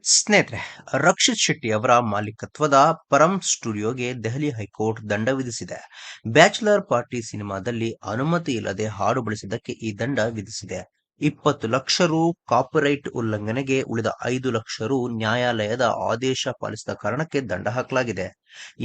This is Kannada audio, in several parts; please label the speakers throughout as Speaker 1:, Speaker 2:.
Speaker 1: ಸ್ನೇಹಿತರೆ, ರಕ್ಷಿತ್ ಶೆಟ್ಟಿ ಅವರ ಮಾಲೀಕತ್ವದ ಪರಂ ಸ್ಟುಡಿಯೋಗೆ ದೆಹಲಿ ಹೈಕೋರ್ಟ್ ದಂಡ ವಿಧಿಸಿದೆ. ಬ್ಯಾಚುಲರ್ ಪಾರ್ಟಿ ಸಿನಿಮಾದಲ್ಲಿ ಅನುಮತಿ ಇಲ್ಲದೆ ಹಾಡು ಬಳಸಿದ್ದಕ್ಕೆ ಈ ದಂಡ ವಿಧಿಸಿದೆ. 20 ಲಕ್ಷ ರು ಕಾಪಿರೈಟ್ ಉಲ್ಲಂಘನೆಗೆ, ಉಳಿದ 5 ಲಕ್ಷ ರು ನ್ಯಾಯಾಲಯದ ಆದೇಶ ಪಾಲಿಸದ ಕಾರಣಕ್ಕೆ ದಂಡ ಹಾಕಲಾಗಿದೆ.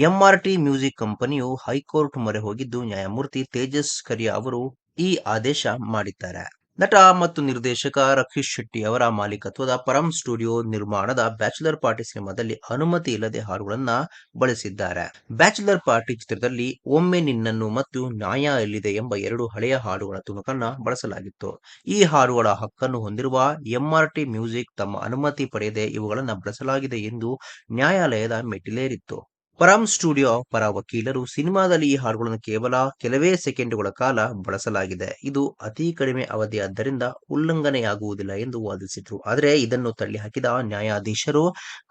Speaker 1: ಎಂಆರ್ಟಿ ಮ್ಯೂಸಿಕ್ ಕಂಪನಿಯು ಹೈಕೋರ್ಟ್ ಮೊರೆ ಹೋಗಿದ್ದು, ನ್ಯಾಯಮೂರ್ತಿ ತೇಜಸ್ ಕರಿಯಾ ಅವರು ಈ ಆದೇಶ ಮಾಡಿದ್ದಾರೆ. ನಟ ಮತ್ತು ನಿರ್ದೇಶಕ ರಕ್ಷಿತ್ ಶೆಟ್ಟಿ ಅವರ ಮಾಲೀಕತ್ವದ ಪರಂ ಸ್ಟುಡಿಯೋ ನಿರ್ಮಾಣದ ಬ್ಯಾಚುಲರ್ ಪಾರ್ಟಿ ಸಿನಿಮಾದಲ್ಲಿ ಅನುಮತಿ ಇಲ್ಲದೆ ಹಾಡುಗಳನ್ನ ಬಳಸಿದ್ದಾರೆ. ಬ್ಯಾಚುಲರ್ ಪಾರ್ಟಿ ಚಿತ್ರದಲ್ಲಿ ಒಮ್ಮೆ ನಿನ್ನನ್ನು ಮತ್ತು ನ್ಯಾಯ ಎಲ್ಲಿದೆ ಎಂಬ 2 ಹಳೆಯ ಹಾಡುಗಳ ತುಣುಕನ್ನ ಬಳಸಲಾಗಿತ್ತು. ಈ ಹಾಡುಗಳ ಹಕ್ಕನ್ನು ಹೊಂದಿರುವ ಎಂಆರ್ಟಿ ಮ್ಯೂಸಿಕ್ ತಮ್ಮ ಅನುಮತಿ ಪಡೆಯದೆ ಇವುಗಳನ್ನು ಬಳಸಲಾಗಿದೆ ಎಂದು ನ್ಯಾಯಾಲಯದ ಮೆಟ್ಟಿಲೇರಿತ್ತು. ಪರಂ ಸ್ಟುಡಿಯೋ ಪರ ವಕೀಲರು, ಸಿನಿಮಾದಲ್ಲಿ ಈ ಹಾಡುಗಳನ್ನು ಕೇವಲ ಕೆಲವೇ ಸೆಕೆಂಡುಗಳ ಕಾಲ ಬಳಸಲಾಗಿದೆ, ಇದು ಅತಿ ಕಡಿಮೆ ಅವಧಿಯಾದ್ದರಿಂದ ಉಲ್ಲಂಘನೆಯಾಗುವುದಿಲ್ಲ ಎಂದು ವಾದಿಸಿದರು. ಆದರೆ ಇದನ್ನು ತಳ್ಳಿಹಾಕಿದ ನ್ಯಾಯಾಧೀಶರು,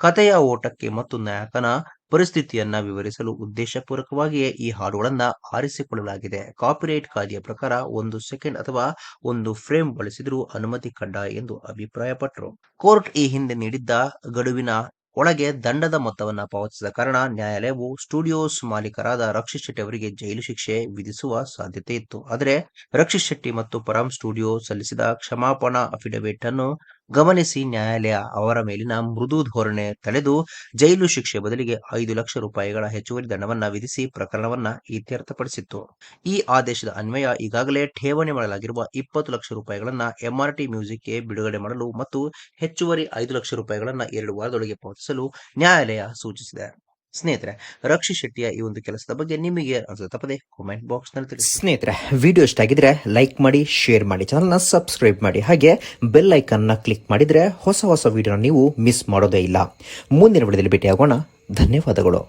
Speaker 1: ಕಥೆಯ ಓಟಕ್ಕೆ ಮತ್ತು ನಾಯಕನ ಪರಿಸ್ಥಿತಿಯನ್ನ ವಿವರಿಸಲು ಉದ್ದೇಶಪೂರ್ವಕವಾಗಿಯೇ ಈ ಹಾಡುಗಳನ್ನ ಆರಿಸಿಕೊಳ್ಳಲಾಗಿದೆ. ಕಾಪಿರೈಟ್ ಕಾಯ್ದೆಯ ಪ್ರಕಾರ 1 ಸೆಕೆಂಡ್ ಅಥವಾ 1 ಫ್ರೇಮ್ ಬಳಸಿದರೂ ಅನುಮತಿ ಕಡ್ಡಾಯ ಎಂದು ಅಭಿಪ್ರಾಯಪಟ್ಟರು. ಕೋರ್ಟ್ ಈ ಹಿಂದೆ ನೀಡಿದ್ದ ಗಡುವಿನ ಒಳಗೆ ದಂಡದ ಮೊತ್ತವನ್ನು ಪಾವತಿಸಿದ ಕಾರಣ ನ್ಯಾಯಾಲಯವು ಸ್ಟುಡಿಯೋಸ್ ಮಾಲೀಕರಾದ ರಕ್ಷಿತ್ ಶೆಟ್ಟಿ ಅವರಿಗೆ ಜೈಲು ಶಿಕ್ಷೆ ವಿಧಿಸುವ ಸಾಧ್ಯತೆ ಇತ್ತು. ಆದರೆ ರಕ್ಷಿತ್ ಶೆಟ್ಟಿ ಮತ್ತು ಪರಂ ಸ್ಟುಡಿಯೋ ಸಲ್ಲಿಸಿದ ಕ್ಷಮಾಪಣಾ ಅಫಿಡವಿಟ್ ಅನ್ನು ಗಮನಿಸಿ ನ್ಯಾಯಾಲಯ ಅವರ ಮೇಲಿನ ಮೃದು ಧೋರಣೆ ತಳೆದು ಜೈಲು ಶಿಕ್ಷೆ ಬದಲಿಗೆ 5 ಲಕ್ಷ ರೂಪಾಯಿಗಳ ಹೆಚ್ಚುವರಿ ದಂಡವನ್ನ ವಿಧಿಸಿ ಪ್ರಕರಣವನ್ನ ಇತ್ಯರ್ಥಪಡಿಸಿತ್ತು. ಈ ಆದೇಶದ ಅನ್ವಯ ಈಗಾಗಲೇ ಠೇವಣಿ ಮಾಡಲಾಗಿರುವ 20 ಲಕ್ಷ ರೂಪಾಯಿಗಳನ್ನ ಎಂಆರ್ಟಿ ಮ್ಯೂಸಿಕ್ಗೆ ಬಿಡುಗಡೆ ಮಾಡಲು ಮತ್ತು ಹೆಚ್ಚುವರಿ 5 ಲಕ್ಷ ರೂಪಾಯಿಗಳನ್ನ 2 ವಾರದೊಳಗೆ ಪಾವತಿಸಲು ನ್ಯಾಯಾಲಯ ಸೂಚಿಸಿದೆ. ಸ್ನೇಹಿತರೆ, ರಕ್ಷಿತ್ ಶೆಟ್ಟಿಯ ಈ ಒಂದು ಕೆಲಸದ ಬಗ್ಗೆ ನಿಮಗೆ ಅನಿಸುತ್ತೆ ತಪ್ಪದೆ ಕಾಮೆಂಟ್ ಬಾಕ್ಸ್ ನಲ್ಲಿ ತಿಳಿಸಿ. ಸ್ನೇಹಿತರೆ, ವಿಡಿಯೋ ಇಷ್ಟ ಆಗಿದ್ರೆ ಲೈಕ್ ಮಾಡಿ, ಶೇರ್ ಮಾಡಿ, ಚಾನಲ್ನ ಸಬ್ಸ್ಕ್ರೈಬ್ ಮಾಡಿ, ಹಾಗೆ ಬೆಲ್ ಐಕನ್ನ ಕ್ಲಿಕ್ ಮಾಡಿದ್ರೆ ಹೊಸ ವಿಡಿಯೋನ ನೀವು ಮಿಸ್ ಮಾಡೋದೇ ಇಲ್ಲ. ಮುಂದಿನ ವಿಡಿಯೋದಲ್ಲಿ ಭೇಟಿಯಾಗೋಣ. ಧನ್ಯವಾದಗಳು.